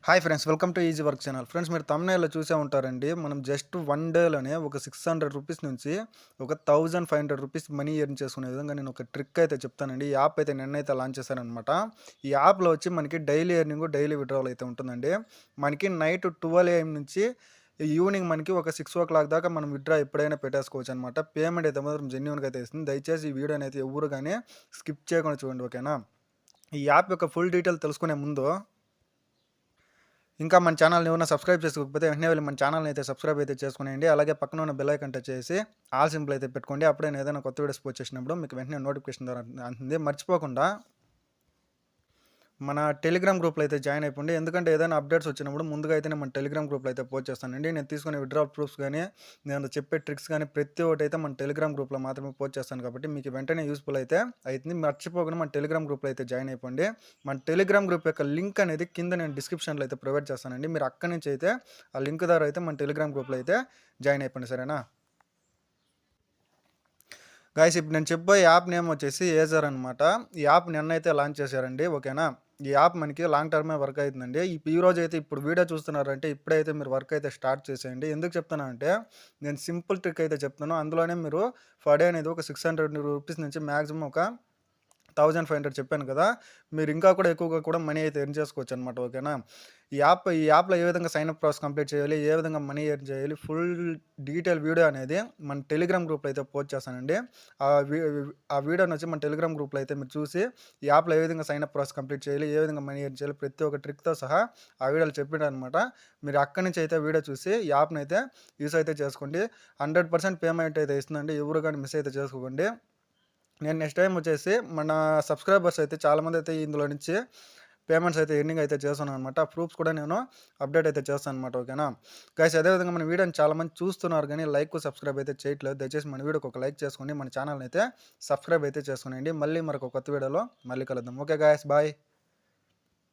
Hi friends, welcome to easy work channel. Friends, మీరు తమ్నైల్‌లో చూసే ఉంటారండి. మనం జస్ట్ 1 డేలోనే ఒక ₹600 నుంచి ఒక ₹1500 మనీ ఎర్న్ చేసుకునే విధంగా నేను ఒక ట్రిక్ అయితే చెప్తానండి. ఈ యాప్ అయితే నిన్నైతే లాంచ్ చేశాననమాట. ఈ యాప్‌లో వచ్చి మనకి డైలీ ఎర్నింగ్, డైలీ విత్‌డ్రావల్ అయితే ఉంటుందండి. మనకి నైట్ 12 AM నుంచి ఈవినింగ్ మనకి ఒక 6:00 దాకా మనం విత్‌డ్రా ఎప్పుడైనా పెట్టేసుకోవచ్చనమాట. పేమెంట్ అయితే మాత్రం జెన్యూన్‌గా అయితే ఇస్తుంది. దయచేసి ఈ వీడియోని అయితే ఎవ్వరు గాని స్కిప్ చేయకుండా చూడండి, ఓకేనా? ఈ యాప్ యొక్క ఫుల్ డీటెయిల్ తెలుసుకునే ముందు ఇంకా మన ఛానల్‌ని ఎవరైనా సబ్స్క్రైబ్ చేసుకోకపోతే వెంటనే వెళ్లి మన ఛానల్‌ని అయితే సబ్స్క్రైబ్ అయితే చేసుకొనేయండి. అలాగే పక్కన ఉన్న బెల్ ఐకాన్ టచ్ చేసి ఆల్ సింబల్ అయితే పెట్టుకోండి. అప్పుడే నేను ఏదైనా కొత్త వీడియోస్ పోస్ట్ చేసినప్పుడు మీకు వెంటనే నోటిఫికేషన్ ద్వారా అందుతుంది. మర్చిపోకుండా మన టెలిగ్రామ్ గ్రూప్‌లో అయితే జాయిన్ అయిపోండి. ఎందుకంటే ఏదైనా అప్డేట్స్ వచ్చినప్పుడు ముందుగా అయితే నేను మన టెలిగ్రామ్ గ్రూప్‌లో అయితే పోస్ట్ చేస్తానండి. నేను తీసుకునే విత్‌డ్రావల్ ప్రూఫ్స్ గాని, నేను చెప్పే ట్రిక్స్ గాని ప్రతి ఒక్కటి అయితే మన టెలిగ్రామ్ గ్రూప్‌లో మాత్రమే పోస్ట్ చేస్తాను కాబట్టి మీకు వెంటనే యూజ్‌ఫుల్ అయితే అయితుంది. మర్చిపోకుండా మన టెలిగ్రామ్ గ్రూప్‌లో అయితే జాయిన్ అయిపోండి. మన టెలిగ్రామ్ గ్రూప్ యొక్క లింక్ అనేది కింద నేను డిస్క్రిప్షన్‌లో అయితే ప్రొవైడ్ చేస్తానండి. మీరు అక్కడి నుంచి అయితే ఆ లింక్ ద్వారా అయితే మన టెలిగ్రామ్ గ్రూప్‌లో అయితే జాయిన్ అయిపోండి, సరేనా? గైస్, ఇప్పుడు నేను చెప్పబోయే యాప్ నేమ్ వచ్చేసి ఏజర్ అనమాట. ఈ యాప్ నిన్నైతే లాంచ్ చేశారండి, ఓకేనా? ఈ యాప్ మనకి లాంగ్ టర్మే వర్క్ అవుతుందండి. ఈ రోజైతే ఇప్పుడు వీడియో చూస్తున్నారంటే ఇప్పుడైతే మీరు వర్క్ అయితే స్టార్ట్ చేసేయండి. ఎందుకు చెప్తున్నానంటే నేను సింపుల్ ట్రిక్ అయితే చెప్తాను. అందులోనే మీరు పర్ డే అనేది ఒక ₹600 నుంచి మాక్సిమం ఒక 1500 చెప్పాను కదా! మీరు ఇంకా కూడా ఎక్కువగా కూడా మనీ అయితే ఎర్న్ చేసుకోవచ్చనమాట, ఓకేనా? ఈ యాప్‌లో ఏ విధంగా సైన్ అప్ ప్రాసెస్ కంప్లీట్ చేయాలి, ఏ విధంగా మనీ ఎర్న్ చేయాలి, ఫుల్ డీటెయిల్ వీడియో అనేది మన టెలిగ్రామ్ గ్రూప్‌లో అయితే పోస్ట్ చేస్తానండి. ఆ వీ ఆ వీడియోనొచ్చి మన టెలిగ్రామ్ గ్రూప్‌లో అయితే మీరు చూసి, ఈ యాప్‌లో ఏ విధంగా సైన్ అప్ ప్రాసెస్ కంప్లీట్ చేయాలి, ఏ విధంగా మనీ ఎర్న్ చేయాలి, ప్రతి ఒక్క ట్రిక్‌తో సహా ఆ వీడియోలో చెప్పాడనమాట. మీరు అక్కడి నుంచి అయితే వీడియో చూసి ఈ యాప్‌నైతే యూజ్ అయితే చేసుకోండి. 100% పేమెంట్ అయితే ఇస్తుందండి. ఎవరు గాని మిస్ అయితే చేసుకోకండి. నేను నెక్స్ట్ టైమ్ వచ్చేసి మన సబ్స్క్రైబర్స్ అయితే చాలామంది అయితే ఇందులో నుంచి పేమెంట్స్ అయితే ఎర్నింగ్ అయితే చేస్తున్నాననమాట. ఆ ప్రూఫ్స్ కూడా నేను అప్డేట్ అయితే చేస్తాననమాట, ఓకేనా? గైస్, అదేవిధంగా మన వీడియోని చాలామంది చూస్తున్నారు గానీ లైక్, సబ్స్క్రైబ్ అయితే చేయట్లేదు. దయచేసి మన వీడియోకి ఒక లైక్ చేసుకోండి. మన ఛానల్‌ని అయితే సబ్స్క్రైబ్ అయితే చేసుకోనండి. మళ్ళీ మరొక కొత్త వీడియోలో మళ్ళీ కలుద్దాం. Okay guys, bye.